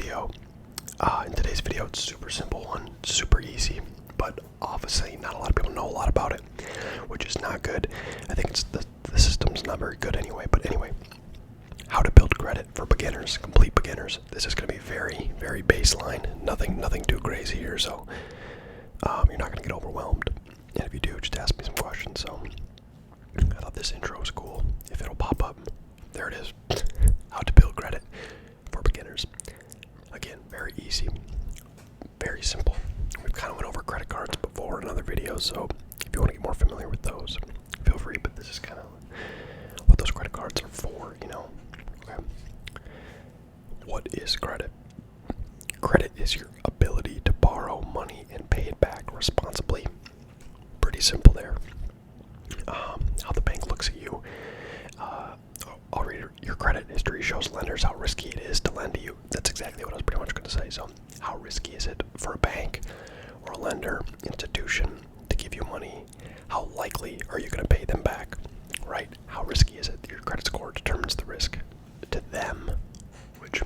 video. In today's video, it's a super simple one, super easy, but obviously not a lot of people know a lot about it, which is not good. I think it's the system's not very good anyway, but anyway. How to build credit for beginners, complete beginners. This is going to be very, very baseline. Nothing too crazy here, so you're not going to get overwhelmed. And if you do, just ask me some questions. So I thought this intro was cool. If it'll pop up, there it is. How to build credit for beginners. Again, very easy, very simple. We've kind of went over credit cards before in other videos, so if you want to get more familiar with those, feel free. But this is kind of what those credit cards are for, you know. Okay. What is credit? Credit is your ability to borrow money and pay it back responsibly. Pretty simple there. How the bank looks at you. Already your credit history shows lenders how risky it is to lend to you. That's exactly what I was pretty much going to say. So, how risky is it for a bank or a lender institution to give you money? How likely are you going to pay them back? Right? How risky is it? Your credit score determines the risk to them, which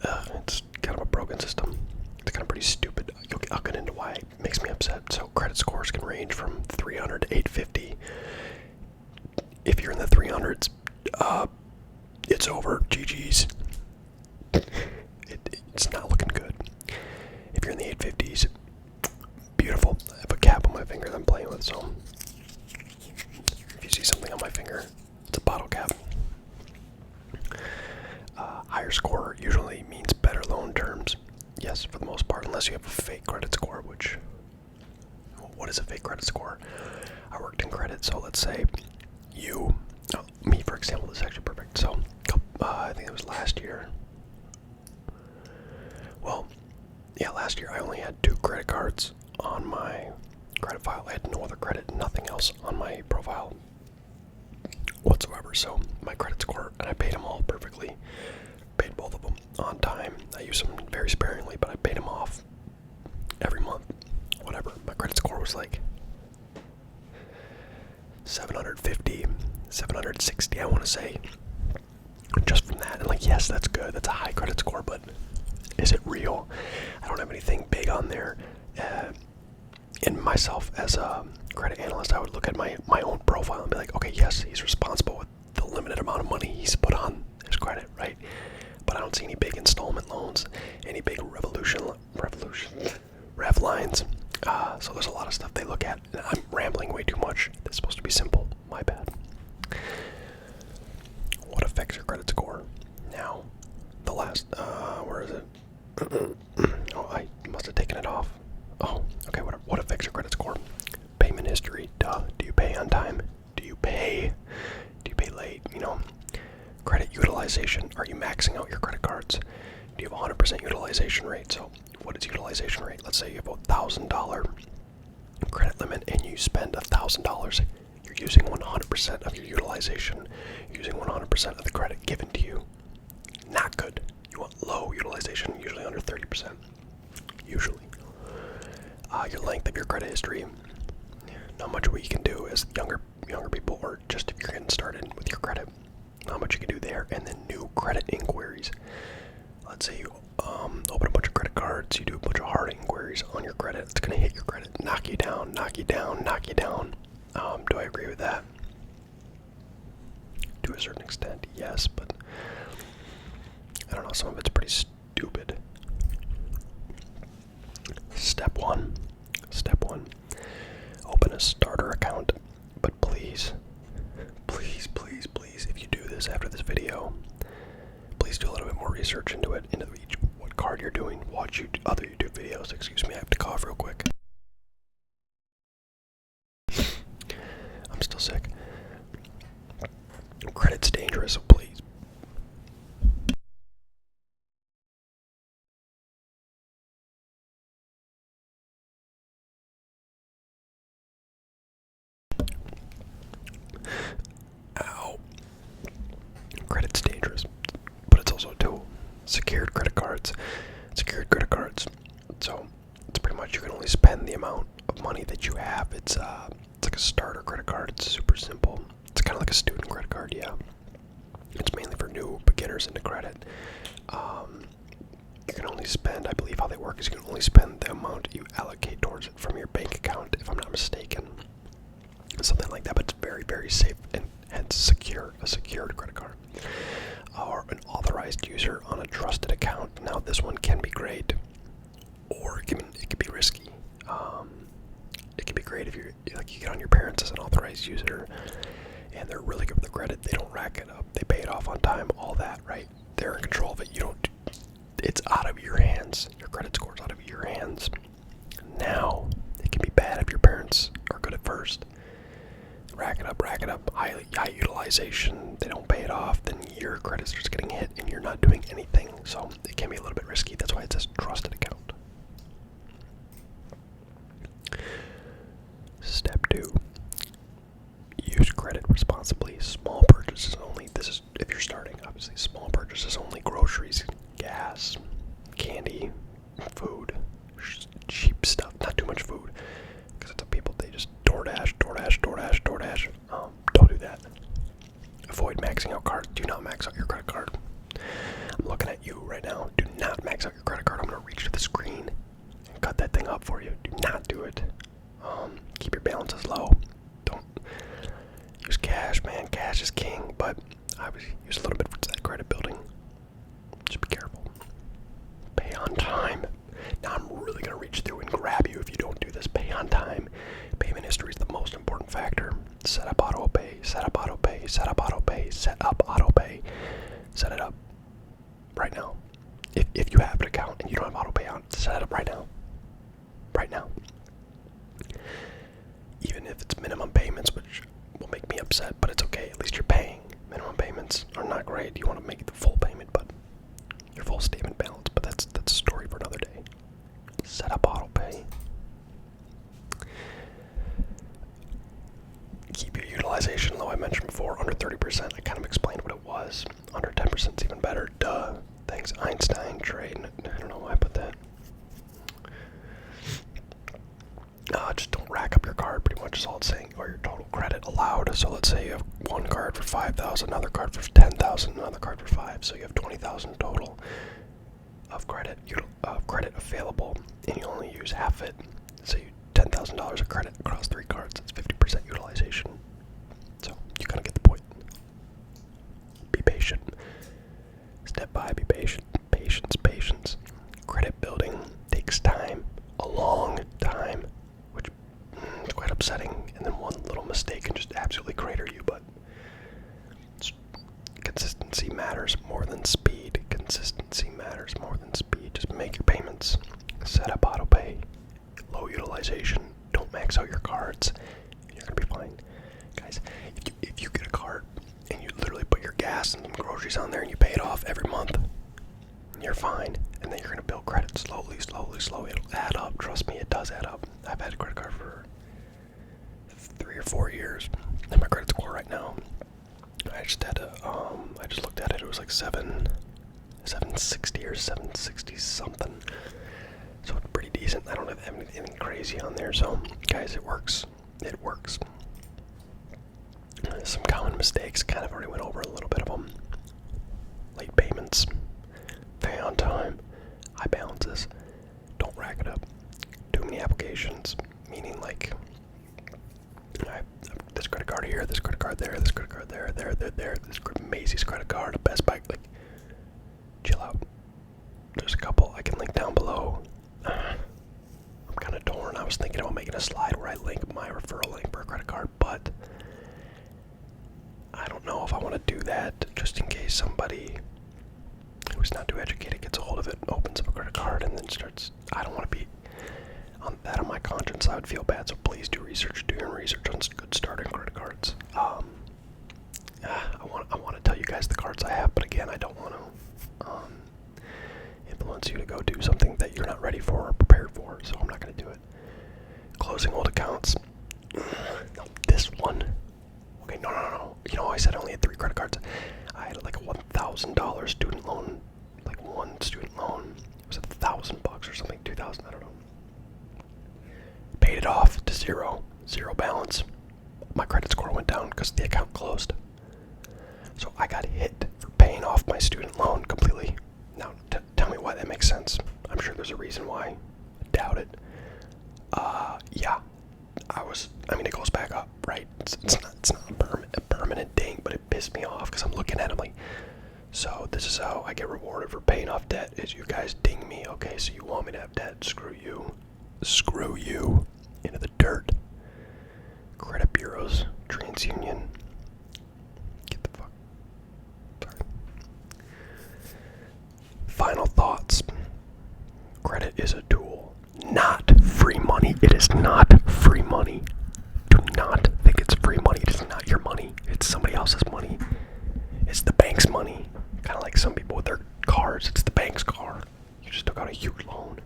it's kind of a broken system. It's kind of pretty stupid. I'll get into why it makes me upset. So credit scores can range from 300 to 850. If you're in the 300s, it's over. GG's. It's not looking good. If you're in the 850s, beautiful. I have a cap on my finger that I'm playing with, so if you see something on my finger, it's a bottle cap. Higher score usually means better loan terms. Yes, for the most part, unless you have a fake credit score, which, what is a fake credit score? I worked in credit, so let's say me for example, this is actually perfect. So, I think it was last year. Well, yeah, last year I only had 2 credit cards on my credit file. I had no other credit, nothing else on my profile whatsoever. So, my credit score, and I paid them all perfectly. Paid both of them on time. I used them very sparingly, but I paid them off every month. Whatever. My credit score was like 750, 760, I want to say, just from that. And like, yes, that's good. That's a high credit score, but is it real? I don't have anything big on there. And myself as a credit analyst, I would look at my own profile and be like, okay, yes, he's responsible with the limited amount of money he's put on his credit, right? But I don't see any big installment loans, any big rev lines. So there's a lot of stuff they look at. I'm rambling way too much. It's supposed to be simple. My bad. What affects your credit score? Now, the last, where is it? Oh, I must have taken it off. Oh, okay, whatever. What affects your credit score? Payment history, duh. Do you pay on time? Do you pay late? You know, credit utilization. Are you maxing out your credit cards? Do you have a 100% utilization rate? So, what is utilization rate? Let's say you have a $1,000 credit limit and you spend $1,000. You're using 100% of your utilization. You're using 100% of the credit given to you. Not good. You want low utilization, usually under 30%. Usually. Your length of your credit history. Not much what you can do as younger people, or just if you're getting started with your credit. Not much you can do there. And then new credit inquiries. Let's say you open a bunch of credit cards, you do a bunch of hard inquiries on your credit. It's going to hit your credit, knock you down, knock you down, knock you down. Do I agree with that? To a certain extent, yes, but I don't know, some of it's pretty stupid. Step one, open a starter account, but please, if you do this after this video, please do a little bit more research into it, into what card you're doing, watch other YouTube videos. Excuse me, I have to cough real quick. I'm still sick. Credit's dangerous, so please. Ow. Credit's dangerous, but it's also a tool. Secured credit cards. So it's pretty much you can only spend the amount of money that you have. It's like a starter credit card. It's super simple. It's kind of like a student credit card, yeah. It's mainly for new beginners years into credit. You can only spend, I believe how they work is you can only spend the amount you allocate towards it from your bank account, if I'm not mistaken. Something like that, but it's very, very safe and hence secure, a secured credit card. Or an authorized user on a trusted account. Now this one can be great, or it can be risky. It can be great if you get on your parents as an authorized user, and they're really good with their credit. They don't rack it up. They pay it off on time. All that, right? They're in control of it. You don't. It's out of your hands. Your credit score's out of your hands. Now it can be bad if your parents are good at first. Rack it up, high utilization, they don't pay it off, then your credit starts getting hit and you're not doing anything. So it can be a little bit risky. That's why it says trusted account. Step 2. Use credit responsibly. Small purchases only. This is if you're starting, obviously. Small purchases only. Groceries, gas, candy, food, cheap stuff. Not too much food. Because it's people, they just DoorDash. Don't do that. Avoid maxing out cards. Do not max out your credit card. I'm looking at you right now. Do not max out your credit card. I'm going to reach to the screen and cut that thing up for you. Do not do it. Keep your balances low. Don't use cash, man. Cash is king, but I would use a little bit for that credit building. Just be careful. Pay on time. Now I'm really going to reach through and grab you if you don't do this. Pay on time. Payment history is the most important factor. Set up auto pay. Set up auto pay. Set up auto pay. Set up auto pay. Set it up right now. If you have an account and you don't have auto pay on, set it up right now. Right now. Even if it's minimum payments, which will make me upset, but it's okay. At least you're paying. Minimum payments are not great. You want to make the full payment, but your full statement balance. But that's a story for another day. Set up auto pay. Keep your utilization low. I mentioned before, under 30%. I kind of explained what it was. Under 10% is even better. Duh. Thanks, Einstein trade. I don't know why I put that. Just don't rack up your card, pretty much is all it's saying, or your total credit allowed. So let's say you have one card for 5,000, another card for 10,000, another card for 5, so you have 20,000 total of credit available, and you only use half it. So you $10,000 of credit across 3 cards. That's 50% utilization. So you kind of get the point. Be patient. Step by, be patient. Patience. Credit building takes time, a long time, which is quite upsetting. And then one little mistake can just absolutely crater you. But consistency matters more than speed. Just make your payments. Set up auto pay. Low utilization. Don't max out your cards. You're gonna be fine, guys. If you get a card and you literally put your gas and some groceries on there and you pay it off every month, you're fine. And then you're gonna build credit slowly. It'll add up. Trust me, it does add up. I've had a credit card for 3 or 4 years, and my credit score right now, I just looked at it. It was like 760 or 760 something. So it's pretty decent. I don't have anything crazy on there. So guys, it works. Some common mistakes, kind of already went over a little bit of them. Late payments, pay on time, high balances, don't rack it up. Too many applications, meaning like I have this credit card here, this credit card there, this credit card there, this Macy's credit card, a Best Buy. Like, chill out. There's a couple I can link down below. I'm kind of torn. I was thinking about making a slide where I link my referral link for a credit card, but I don't know if I want to do that, just in case somebody who's not too educated gets a hold of it, opens up a credit card, and then starts. I don't want to be on that on my conscience. I would feel bad. So please do research. Do your research on good starting credit cards. I want to tell you guys the cards I have, but again, I don't want to influence you to go do something that you're not ready for or prepared for. So I'm not going to do it. Closing old accounts. No, this one. Okay, no. You know, I said I only had 3 credit cards. I had like a $1,000 student loan, like one student loan. It was $1,000 or something, 2,000. I don't know. Paid it off to zero balance. My credit score went down because the account closed. So I got hit for paying off my student loan completely. Now, tell me why that makes sense. I'm sure there's a reason why. I doubt it. Yeah. I mean, it goes back up, right? It's not a permanent ding, but it pissed me off because I'm looking at it like, so this is how I get rewarded for paying off debt, is you guys ding me. Okay, so you want me to have debt? Screw you. Screw you. Into the dirt. Credit bureaus, TransUnion. Get the fuck. Sorry. Final thoughts. Credit is a tool, not free money. It is not free money. Do not think it's free money. It is not your money. It's somebody else's money. It's the bank's money. Kind of like some people with their cars. It's the bank's car. You just took out a huge loan.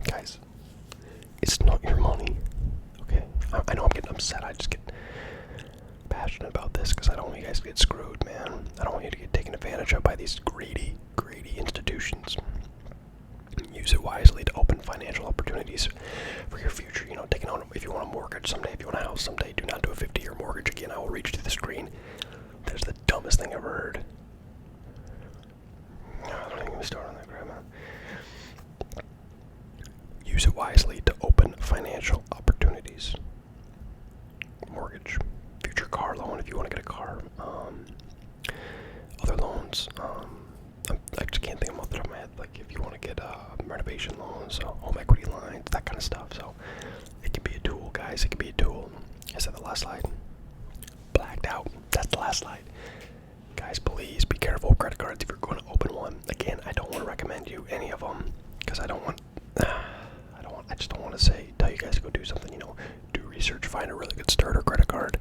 Guys, it's not your money. Okay? I know I'm getting upset. I just get passionate about this because I don't want you guys to get screwed, man. I don't want you to get taken advantage of by these greedy institutions. Use it wisely to open financial opportunities for your future. You know, taking on, if you want a mortgage someday, if you want a house someday, do not do a 50-year mortgage. Again, I will reach to the screen. That is the dumbest thing I've ever heard. No, I don't even start on that crap, man. Use it wisely to open financial opportunities. Mortgage, future car loan if you want to get a car. Other loans. I just can't think of them off the top of my head. Like if you want to get renovation loans, home equity lines, that kind of stuff. So it can be a tool, guys. It can be a tool. Is that the last slide? Blacked out. That's the last slide. Guys, please be careful with credit cards if you're going to open one. Again, I don't want to recommend you any of them because I just don't want to tell you guys to go do something. You know, do research, find a really good starter credit card.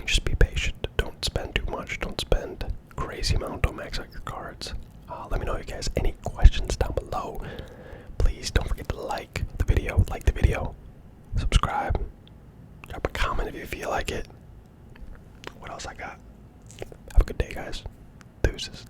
Just be patient. Don't spend too much. Don't spend crazy amount. Don't max out your cards. Let me know if you guys any questions down below. Please don't forget to like the video, subscribe, drop a comment if you feel like it. What else I got? Have a good day, guys. Deuces.